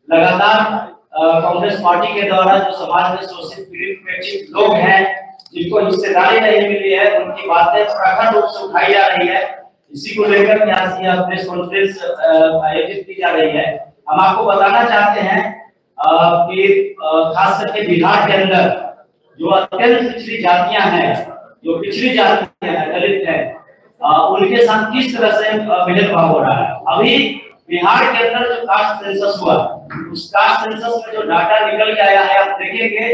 लगातार कांग्रेस पार्टी के द्वारा जो समाज में शोषित पीड़ित लोग हैं जिनको हिस्सेदारी नहीं मिली है उनकी बातें प्रखर रूप से उठाई जा रही है। इसी को लेकर यहाँ प्रेस कॉन्फ्रेंस आयोजित की जा रही है। हम आपको बताना चाहते हैं कि खास करके बिहार के अंदर जो अत्यंत पिछड़ी जातियां हैं, जो पिछड़ी जातियां हैं, दलित हैं, उनके साथ किस तरह से भेदभाव हो रहा है। अभी बिहार के अंदर जो कास्ट सेंसस हुआ, उस कास्ट सेंसस में जो डाटा निकल के आया है, आप देखेंगे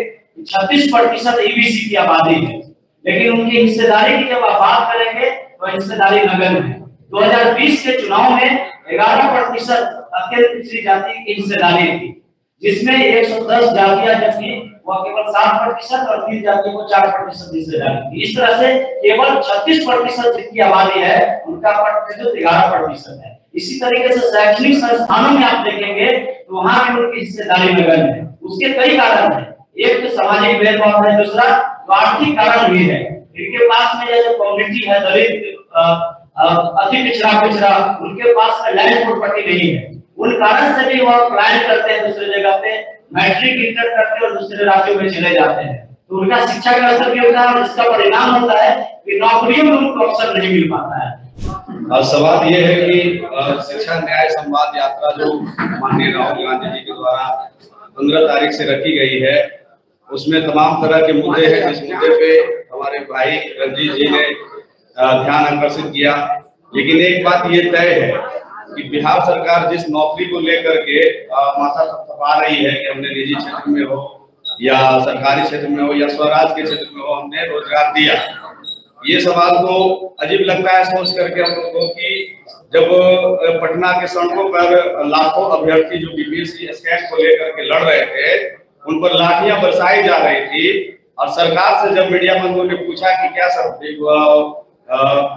36% ईबीसी की आबादी है, लेकिन उनकी हिस्सेदारी की जब आप बात करेंगे तो हिस्सेदारी नगण्य है। 2020 के चुनाव में 11% अत्यंत पिछड़ी जाति की हिस्सेदारी थी, जिसमें 110 जातियां जबकि वह केवल 7% और 3 जातियों को 4% हिस्सेदारी थी। इस तरह से केवल 36% जितनी आबादी है उनका प्रतिशत 11% है। इसी तरीके से शैक्षणिक संस्थानों में आप देखेंगे तो वहां भी उनकी हिस्सेदारी नगण्य है। उसके कई कारण हैं, एक तो सामाजिक भेदभाव है, दूसरा आर्थिक कारण भी है। इनके पास में जो कम्युनिटी है दलित अति पिछड़ा उनके पास में लैंड प्रॉपर्टी नहीं है, उन कारण से भी वह पलायन करते हैं, दूसरे जगह पे मैट्रिक इंटर करते हैं और दूसरे राज्यों में चले जाते हैं। तो उनका शिक्षा का असर भी होता है और इसका परिणाम होता है कि नौकरियों में उनको अवसर नहीं मिल पाता है। अब सवाल ये है कि शिक्षा न्याय संवाद यात्रा जो माननीय राहुल गांधी जी के द्वारा 15 तारीख से रखी गई है, उसमें तमाम तरह के मुद्दे हैं। जिस मुद्दे पे हमारे भाई रंजीत जी ने ध्यान आकर्षित किया, लेकिन एक बात ये तय है कि बिहार सरकार जिस नौकरी को लेकर के माथा थपथपा रही है कि हमने निजी क्षेत्र में हो या सरकारी क्षेत्र में हो या स्वराज के क्षेत्र में हो हमने रोजगार दिया, ये सवाल तो अजीब लगता है सोच करके हम लोगों को कि जब पटना के सड़कों पर लाखों अभ्यर्थी जो बीपीएससी स्कैट को लेकर के लड़ रहे थे, उन पर लाठियां बरसाई जा रही थी, और सरकार से जब मीडिया बंधुओं ने पूछा कि क्या सर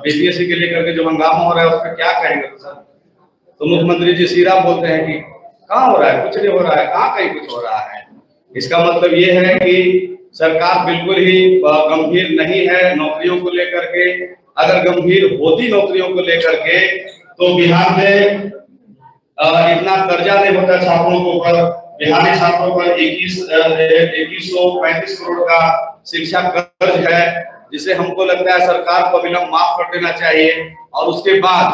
बीपीएससी के लेकर के जो हंगामा हो रहा है उसमें क्या कहेंगे सर, तो मुख्यमंत्री जी सीधा बोलते हैं कि कहाँ हो रहा है, कुछ नहीं हो रहा है, कहाँ कहीं कुछ हो रहा है। इसका मतलब ये है कि सरकार बिल्कुल ही गंभीर नहीं है नौकरियों को लेकर के। अगर गंभीर होती नौकरियों को लेकर के तो बिहार में इतना कर्जा नहीं होता छात्रों के ऊपर। बिहारी छात्रों पर 2135 करोड़ का शिक्षा कर्ज है, जिसे हमको लगता है सरकार को अविलंब माफ कर देना चाहिए। और उसके बाद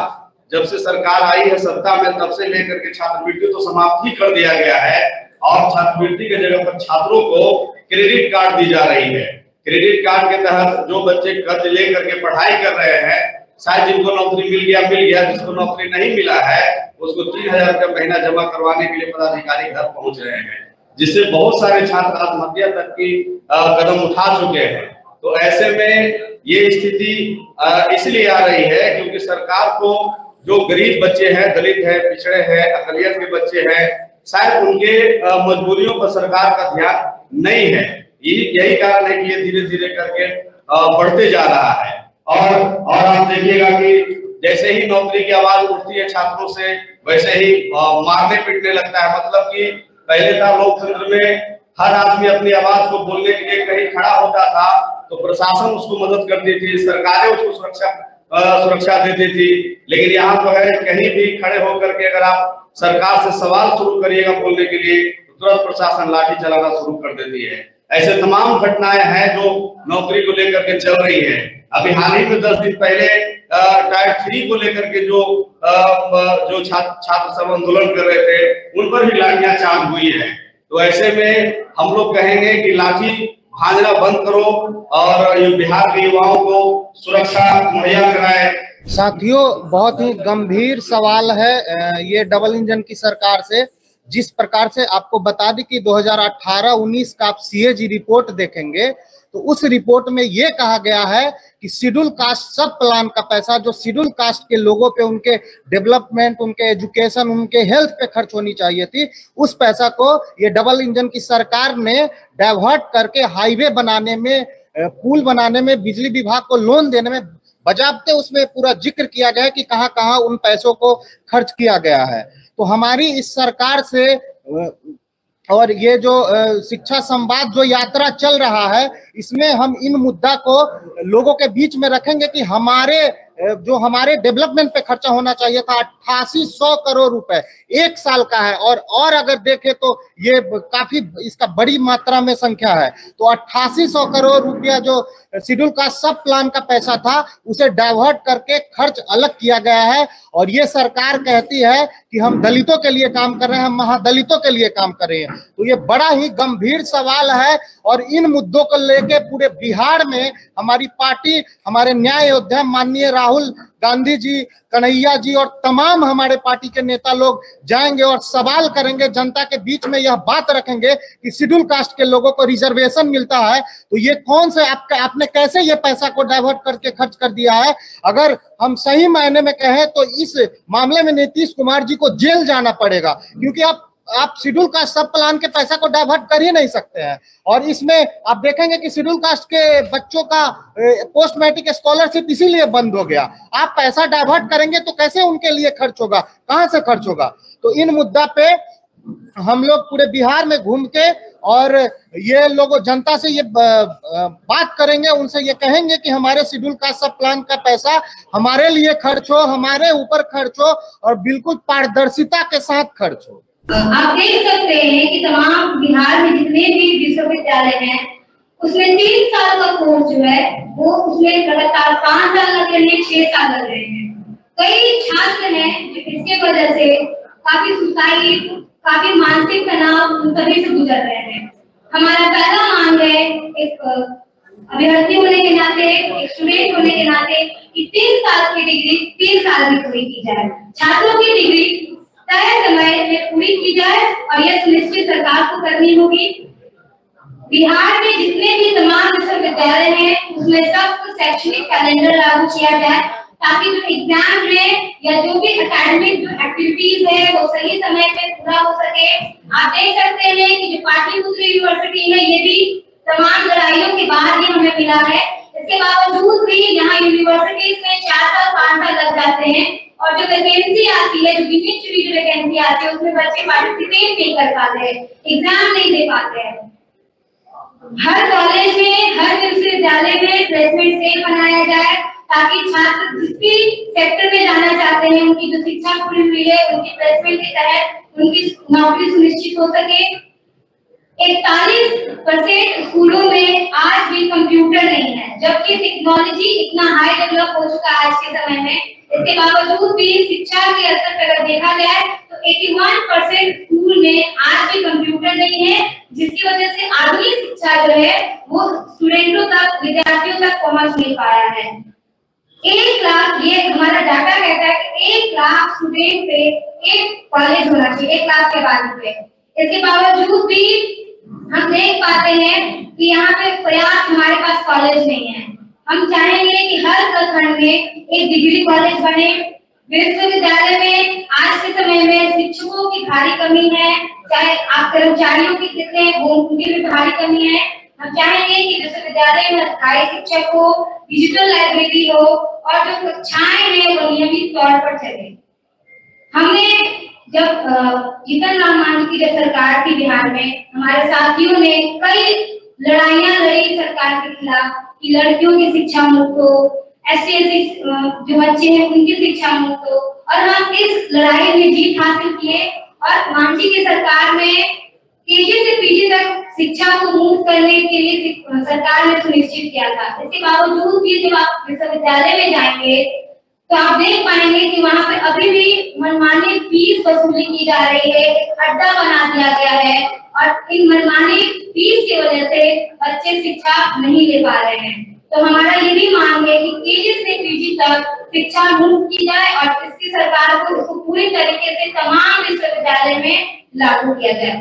जब से सरकार आई है सत्ता में, तब से लेकर के छात्रवृत्ति तो समाप्त ही कर दिया गया है, और छात्रवृत्ति के जगह पर छात्रों को क्रेडिट कार्ड दी जा रही है। क्रेडिट कार्ड के तहत जो बच्चे कर्ज लेकर के पढ़ाई कर रहे हैं, शायद जिनको नौकरी मिल गया, जिसको नौकरी नहीं मिला है उसको 3000 रुपया महीना जमा करवाने के लिए पदाधिकारी घर पहुंच रहे हैं, जिससे बहुत सारे छात्र आत्महत्या तक की कदम उठा चुके हैं। तो ऐसे में ये स्थिति इसलिए आ रही है क्योंकि सरकार को जो गरीब बच्चे हैं, दलित है, पिछड़े हैं, अकलियत के बच्चे हैं, शायद उनके मजबूरियों पर सरकार का ध्यान नहीं है। यही कारण है कि ये धीरे धीरे करके बढ़ते जा रहा है। और आप देखिएगा कि जैसे ही नौकरी की आवाज उठती है छात्रों से, वैसे ही मारने पीटने लगता है। मतलब कि पहले था लोकतंत्र में हर आदमी अपनी आवाज को बोलने के लिए कहीं खड़ा होता था तो प्रशासन उसको मदद करती थी, सरकारें उसको सुरक्षा देती थी। लेकिन यहाँ तो है कहीं भी खड़े होकर के अगर आप सरकार से सवाल शुरू करिएगा बोलने के लिए तो तुरंत प्रशासन लाठी चलाना शुरू कर देती है। ऐसे तमाम घटनाएं हैं जो नौकरी को लेकर के चल रही है। अभी हाल ही में 10 दिन पहले टायर 3 को लेकर के जो छात्र सब आंदोलन कर रहे थे उन पर भी लाठियां चार्ज हुई है। तो ऐसे में हम लोग कहेंगे कि लाठी भांजना बंद करो और बिहार के युवाओं को सुरक्षा मुहैया कराए। साथियों, बहुत ही गंभीर सवाल है ये डबल इंजन की सरकार से। जिस प्रकार से आपको बता दी कि 2018-19 का आप सीएजी रिपोर्ट देखेंगे तो उस रिपोर्ट में ये कहा गया है कि शेड्यूल कास्ट सब प्लान का पैसा जो शेड्यूल कास्ट के लोगों पे उनके डेवलपमेंट, उनके एजुकेशन, उनके हेल्थ पे खर्च होनी चाहिए थी, उस पैसा को ये डबल इंजन की सरकार ने डाइवर्ट करके हाईवे बनाने में, पुल बनाने में, बिजली विभाग को लोन देने में बजाबते उसमें पूरा जिक्र किया गया है कि कहां कहां उन पैसों को खर्च किया गया है। तो हमारी इस सरकार से और ये जो शिक्षा संवाद जो यात्रा चल रहा है, इसमें हम इन मुद्दा को लोगों के बीच में रखेंगे कि हमारे जो हमारे डेवलपमेंट पे खर्चा होना चाहिए था 8800 करोड़ रुपए 1 साल का है। और अगर देखें तो ये काफी इसका बड़ी मात्रा में संख्या है। तो 8800 करोड़ रुपया जो शेड्यूल कास्ट सब प्लान का पैसा था उसे डाइवर्ट करके खर्च अलग किया गया है। और ये सरकार कहती है कि हम दलितों के लिए काम कर रहे हैं, हम महादलितों के लिए काम कर रहे हैं। तो ये बड़ा ही गंभीर सवाल है और इन मुद्दों को लेके पूरे बिहार में हमारी पार्टी, हमारे न्याय योद्धा माननीय राहुल गांधी जी, कन्हैया जी और तमाम हमारे पार्टी के नेता लोग जाएंगे और सवाल करेंगे, जनता के बीच में यह बात रखेंगे कि शेड्यूल कास्ट के लोगों को रिजर्वेशन मिलता है तो ये कौन से आपने कैसे ये पैसा को डाइवर्ट करके खर्च कर दिया है। अगर हम सही मायने में कहें तो इस मामले में नीतीश कुमार जी को जेल जाना पड़ेगा, क्योंकि आप शेड्यूल कास्ट सब प्लान के पैसा को डाइवर्ट कर ही नहीं सकते हैं। और इसमें आप देखेंगे कि शेड्यूल कास्ट के बच्चों का पोस्ट मैट्रिक स्कॉलरशिप इसीलिए बंद हो गया। आप पैसा डाइवर्ट करेंगे तो कैसे उनके लिए खर्च होगा, कहां से खर्च होगा। तो इन मुद्दा पे हम लोग पूरे बिहार में घूम के और ये लोगों जनता से ये बात करेंगे, उनसे ये कहेंगे कि हमारे शेड्यूल कास्ट सब प्लान का पैसा हमारे लिए खर्च हो, हमारे ऊपर खर्च हो और बिल्कुल पारदर्शिता के साथ खर्च हो। आप देख सकते हैं कि तमाम बिहार में जितने भी विश्वविद्यालय हैं उसमें 3 साल का कोर्स जो है वो उसमें लगातार 5 साल लग रहे हैं, 6 साल लग रहे हैं। कई छात्र हैं जो इसके वजह से काफी सुसाइड, काफी मानसिक तनाव उन सभी से गुजर रहे हैं। हमारा पहला मांग है एक अभ्यर्थी होने के नाते, एक स्टूडेंट होने के नाते कि 3 साल की डिग्री 3 साल में पूरी की जाए। छात्रों की डिग्री तय समय में पूरी की जाए और यह सुनिश्चित सरकार को करनी होगी। बिहार में जितने भी तमाम विश्वविद्यालय हैं उसमें सब शैक्षणिक कैलेंडर लागू किया जाए ताकि जो एग्जाम है या जो भी एकेडमिक जो एक्टिविटीज है वो सही समय पे पूरा हो सके। आप देख सकते हैं कि जो पाटलिपुत्र यूनिवर्सिटी है ये भी तमाम लड़ाइयों के बाद ही हमें मिला है। इसके बावजूद भी यहाँ यूनिवर्सिटीज में 4 साल 5 साल लग जाते हैं और जो वैकेंसी आती है, जो गिनी चुनी जो वैकेंसी आती है उसमें बच्चे पार्टिसिपेट नहीं कर पाते हैं, एग्जाम नहीं दे पाते हैं। हर कॉलेज में, हर विश्वविद्यालय में प्लेसमेंट सेल बनाया जाए ताकि छात्र जिस भी सेक्टर में जाना चाहते हैं उनकी जो शिक्षा पूरी हुई है उनकी प्लेसमेंट के तहत उनकी नौकरी सुनिश्चित हो सके। 41% स्कूलों में आज भी कंप्यूटर नहीं है, जबकि टेक्नोलॉजी इतना हाई डेवलप हो चुका है आज के समय में। इसके बावजूद भी शिक्षा के स्तर पर अगर देखा जाए तो 81% स्कूल में आज भी कंप्यूटर नहीं है, जिसकी वजह से आधुनिक शिक्षा जो है वो स्टूडेंटों तक, विद्यार्थियों तक पहुंच नहीं पाया है। 1 लाख, ये हमारा डाटा कहता है कि 1 लाख स्टूडेंट पे एक कॉलेज होना चाहिए, 1 लाख के बाद पे। इसके बावजूद भी हम देख पाते हैं कि यहाँ पे पर्याप्त हमारे पास कॉलेज नहीं है। हम चाहेंगे कि हर प्रखंड में एक डिग्री कॉलेज बने। विश्वविद्यालय में आज के समय में शिक्षकों की भारी कमी है, चाहे आप कर्मचारियों की कितने वो उनकी भी भारी कमी है। हम चाहेंगे कि विश्वविद्यालय में स्थायी शिक्षक हो, डिजिटल लाइब्रेरी हो और जो कक्षाएं हैं वो नियमित तौर पर चले। हमने जब जीतन राम मांझी की जब सरकार थी बिहार में, हमारे साथियों ने कई लड़ाइयां लड़ी सरकार के खिलाफ कि लड़कियों की शिक्षा मुक्त हो, SC/ST जो बच्चे हैं उनकी शिक्षा मुक्त हो, और हम इस लड़ाई में जीत हासिल किए और मांझी की सरकार में KG से PG तक शिक्षा को मुक्त करने के लिए सरकार ने सुनिश्चित किया था। इसके बावजूद भी जब आप विश्वविद्यालय में जाएंगे तो आप देख पाएंगे कि वहाँ पे अभी भी मनमानी फीस वसूली की जा रही है, एक अड्डा बना दिया गया है और इन मनमानी फीस की वजह से बच्चे शिक्षा नहीं ले पा रहे हैं। तो हमारा ये भी मांग है कि KG से PG तक शिक्षा मुक्त की जाए और इसकी सरकार को इसको पूरी तरीके से तमाम विश्वविद्यालय में लागू किया जाए।